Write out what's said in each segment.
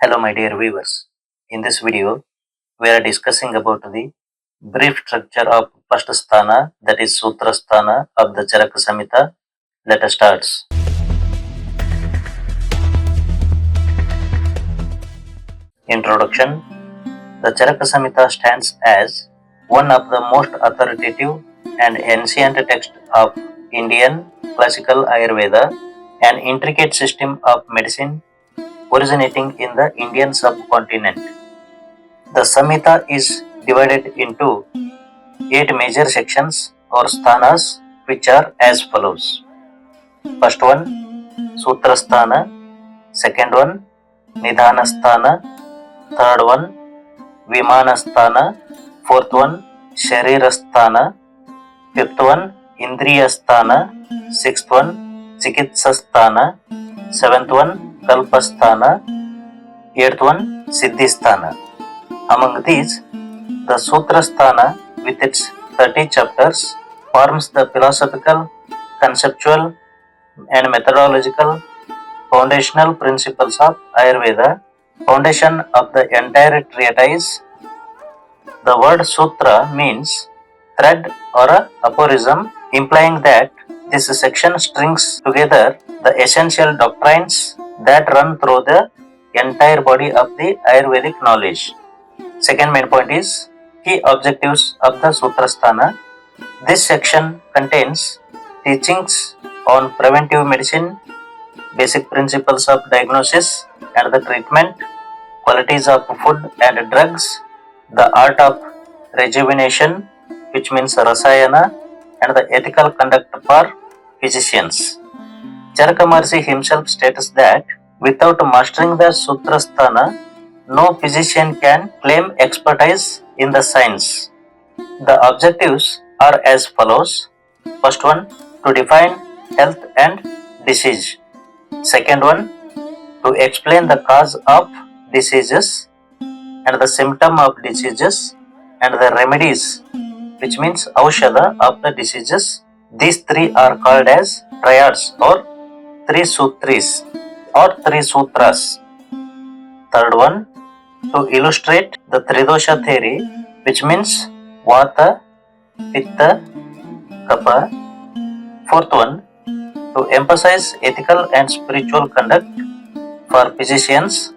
Hello my dear viewers. In this video, we are discussing about the brief structure of first sthana, that is Sūtra Sthāna of the Charaka Saṃhitā. Let us start. Introduction. The Charaka Saṃhitā stands as one of the most authoritative and ancient texts of Indian classical Ayurveda, an intricate system of medicine originating in the Indian subcontinent. The Samhita is divided into 8 major sections or sthanas, which are as follows. First one, Sūtra Sthāna. Second one, Nidhana Sthāna. Third one, Vimana Sthāna. Fourth one, Sharira Sthāna. Fifth one, Indriya Sthāna. Sixth one, Chikitsa Sthāna. Seventh one, Kalpa Sthāna. Eighth one, Siddhi Sthāna. Among these, the Sūtra Sthāna with its 30 chapters forms the philosophical, conceptual and methodological foundational principles of Ayurveda, foundation of the entire treatise. The word Sutra means thread or a aphorism, implying that this section strings together the essential doctrines that run through the entire body of the Ayurvedic knowledge. Second main point is key objectives of the Sūtra Sthāna. This section contains teachings on preventive medicine, basic principles of diagnosis and the treatment, qualities of food and drugs, the art of rejuvenation, which means rasayana, and the ethical conduct for physicians. Charaka Maharishi himself states that without mastering the Sūtra Sthāna, no physician can claim expertise in the science. The objectives are as follows. First one, to define health and disease. Second one, to explain the cause of diseases and the symptom of diseases and the remedies, which means aushadha of the diseases. These three are called as triads or three sutris or three sutras. Third one, to illustrate the Tridosha theory, which means Vata, Pitta, Kapha. Fourth one, to emphasize ethical and spiritual conduct for physicians.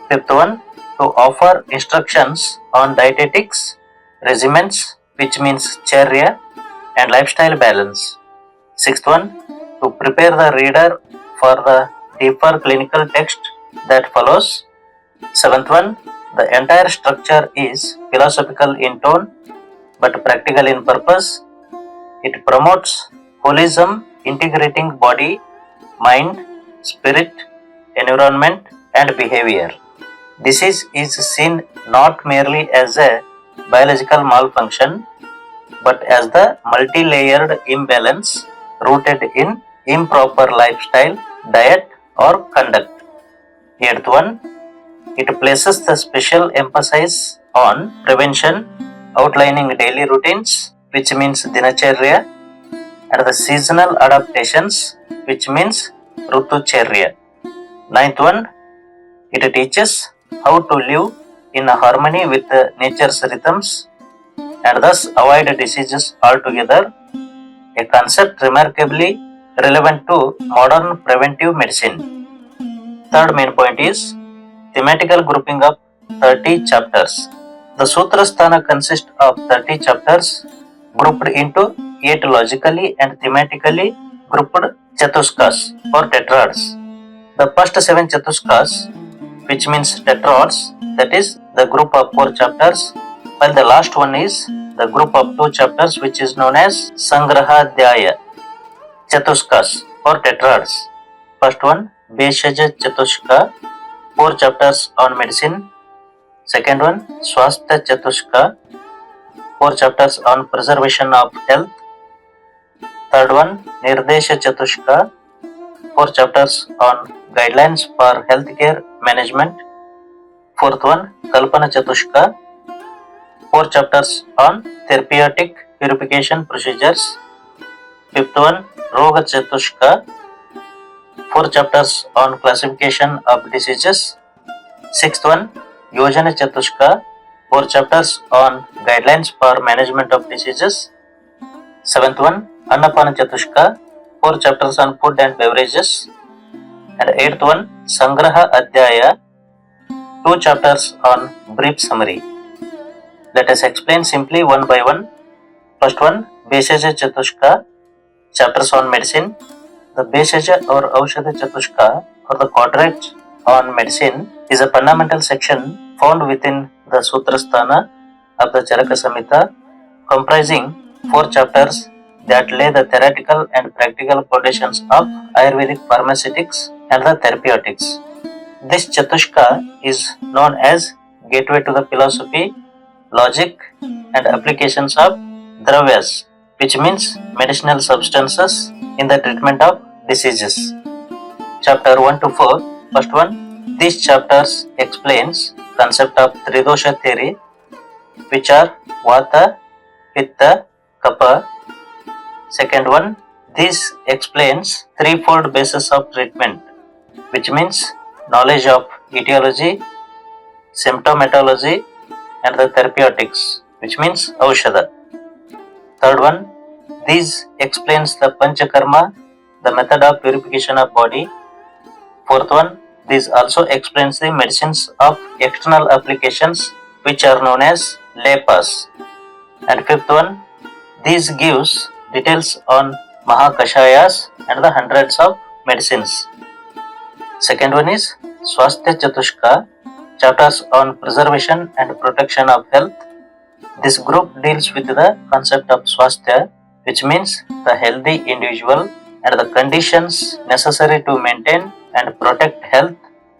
Fifth one, to offer instructions on dietetics, regimens, which means charya, and lifestyle balance. Sixth one, to prepare the reader for the deeper clinical text that follows. Seventh one, the entire structure is philosophical in tone but practical in purpose. It promotes holism, integrating body, mind, spirit, environment, and behavior. Disease is seen not merely as a biological malfunction but as the multi-layered imbalance rooted in improper lifestyle, diet, or conduct. Eighth one, it places the special emphasis on prevention, outlining daily routines, which means dinacharya, and the seasonal adaptations, which means rutucharya. Ninth one, it teaches how to live in harmony with nature's rhythms and thus avoid diseases altogether, a concept remarkably relevant to modern preventive medicine. Third main point is thematical grouping of 30 chapters. The Sūtra Sthāna consists of 30 chapters grouped into 8 logically and thematically grouped chatuskas or tetrads. The first 7 chatuskas, which means tetrads, that is the group of 4 chapters, while the last one is the group of 2 chapters, which is known as Sangrahadhyaya chatuskas or tetrads. First one, Bheshaja Chatushka, 4 chapters on medicine. Second one, Swasthya Chatushka, 4 chapters on preservation of health. Third one, Nirdesha Chatushka, 4 chapters on guidelines for healthcare management. Fourth one, Kalpana Chatushka, 4 chapters on therapeutic purification procedures. Fifth one, Roga Chatushka, 4 chapters on classification of diseases. Sixth one, Yojana Chatushka, 4 chapters on guidelines for management of diseases. Seventh one, Annapana Chatushka, 4 chapters on food and beverages. And eighth one, Sangraha Adhyaya, 2 chapters on brief summary. Let us explain simply one by one. First one, Bhesaja Chatushka, chapters on medicine. The Bhesaja or Aushadha Chatushka or the quadrant on medicine is a fundamental section found within the Sūtra Sthāna of the Charaka Saṃhitā, comprising 4 chapters that lay the theoretical and practical foundations of Ayurvedic pharmaceutics and the therapeutics. This Chatushka is known as gateway to the philosophy, logic and applications of dravyas, which means medicinal substances in the treatment of diseases. Chapter 1 to 4. First one, these chapters explains concept of Tridosha theory, which are Vata, Pitta, Kapha. Second one, this explains threefold basis of treatment, which means knowledge of etiology, symptomatology and the therapeutics, which means Aushadha. Third one, this explains the Panchakarma, the method of purification of body. Fourth one, this also explains the medicines of external applications, which are known as lepas. And fifth one, this gives details on Mahakashayas and the hundreds of medicines. Second one is Swasthya Chatushka, chapters on preservation and protection of health. This group deals with the concept of Swasthya, which means the healthy individual and the conditions necessary to maintain and protect health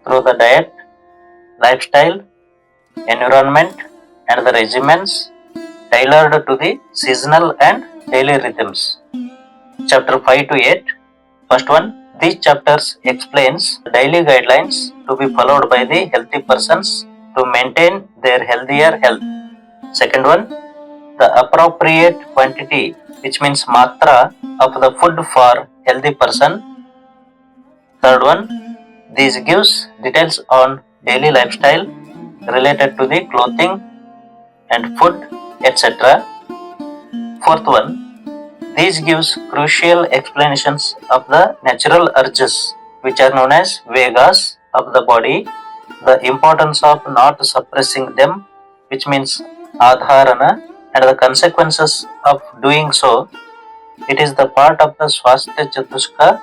through the diet, lifestyle, environment and the regimens tailored to the seasonal and daily rhythms. Chapter 5 to 8. First one, these chapters explains daily guidelines to be followed by the healthy persons to maintain their healthier health. Second one, the appropriate quantity, which means matra of the food for healthy person. Third one, this gives details on daily lifestyle related to the clothing and food, etc. Fourth one, this gives crucial explanations of the natural urges, which are known as vegas of the body, the importance of not suppressing them, which means adharana, and the consequences of doing so. It is the part of the Swasthya Chatushka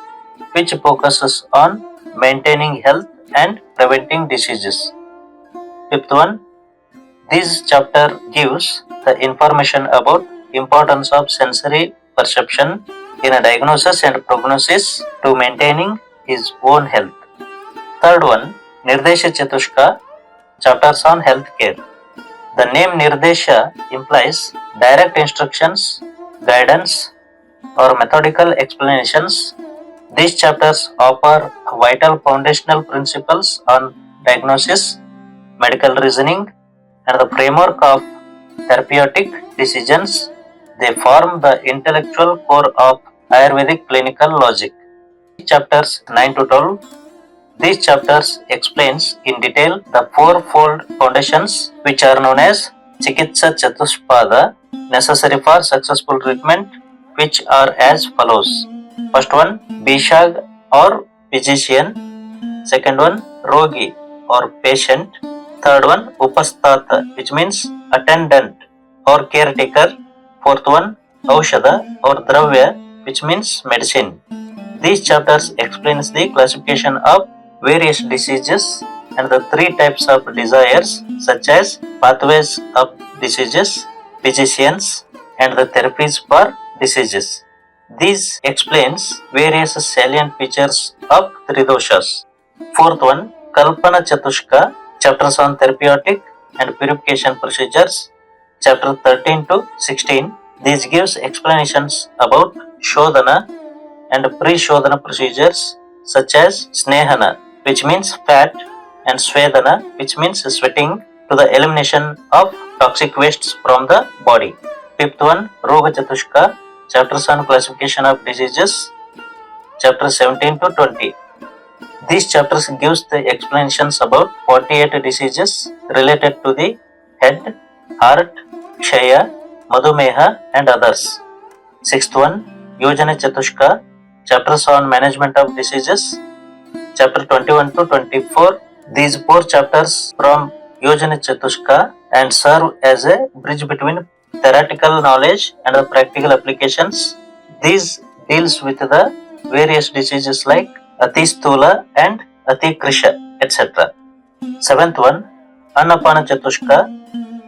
which focuses on maintaining health and preventing diseases. Fifth one, this chapter gives the information about importance of sensory perception in a diagnosis and prognosis to maintaining his own health. Third one, Nirdesha Chatushka, chapters on healthcare. The name Nirdesha implies direct instructions, guidance or methodical explanations. These chapters offer vital foundational principles on diagnosis, medical reasoning and the framework of therapeutic decisions. They form the intellectual core of Ayurvedic clinical logic. Chapters 9 to 12. These chapters explains in detail the fourfold foundations which are known as Chikitsa Chatuspada necessary for successful treatment, which are as follows. First one, Bishag or physician. Second one, Rogi or patient. Third one, Upastata, which means attendant or caretaker. Fourth one, Aushadha or Dravya, which means medicine. These chapters explains the classification of various diseases and the 3 types of desires, such as pathways of diseases, physicians and the therapies for diseases. This explains various salient features of Tridoshas. Fourth one, Kalpana Chatushka, chapters on therapeutic and purification procedures. Chapter 13 to 16. This gives explanations about Shodhana and pre-Shodhana procedures such as Snehana, which means fat, and Svedana, which means sweating, to the elimination of toxic wastes from the body. Fifth one, Roga Chatushka, chapters on classification of diseases, chapter 17 to 20. These chapters gives the explanations about 48 diseases related to the head, heart, Kshaya, Madhumeha and others. Sixth one, Yojana Chatushka, chapters on management of diseases, chapter 21 to 24. These 4 chapters from Yojana Chatushka and serve as a bridge between theoretical knowledge and the practical applications. These deals with the various diseases like Ati Sthula and Ati Krisha, etc. Seventh one, Annapana Chatushka,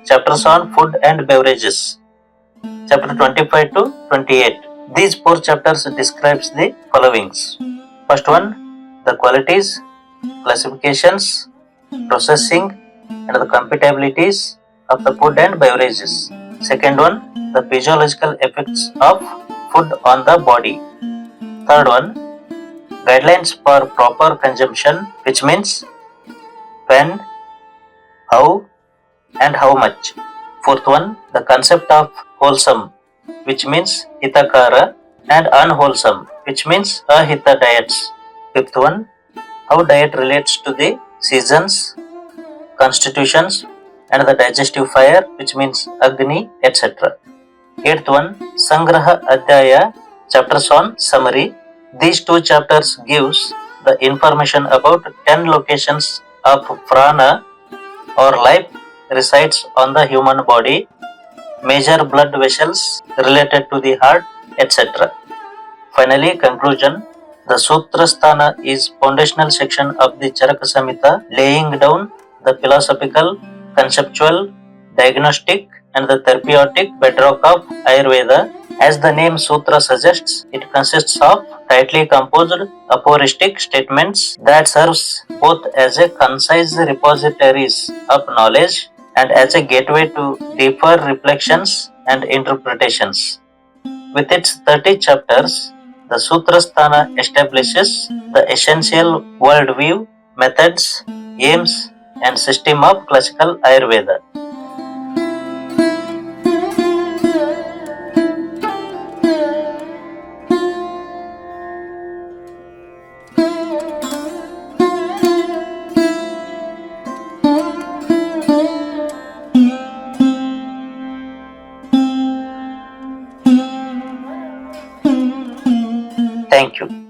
chapters on food and beverages, chapter 25 to 28. These 4 chapters describes the followings. First one, the qualities, classifications, processing and the compatibilities of the food and beverages. Second one, the physiological effects of food on the body. Third one, guidelines for proper consumption, which means when, how and how much. Fourth one, the concept of wholesome, which means hitakara, and unwholesome, which means ahita diets. Fifth one, how diet relates to the seasons, constitutions and the digestive fire, which means Agni, etc. Eighth one, Sangraha Adhyaya, chapters on summary. These 2 chapters gives the information about 10 locations of prana or life resides on the human body, major blood vessels related to the heart, etc. Finally, conclusion. The Sūtra Sthāna is foundational section of the Charaka Saṃhitā, laying down the philosophical, conceptual, diagnostic and the therapeutic bedrock of Ayurveda. As the name Sutra suggests, it consists of tightly composed aphoristic statements that serves both as a concise repositories of knowledge and as a gateway to deeper reflections and interpretations. With its 30 chapters, the Sūtra Sthāna establishes the essential worldview, methods, aims, and system of classical Ayurveda. Thank you.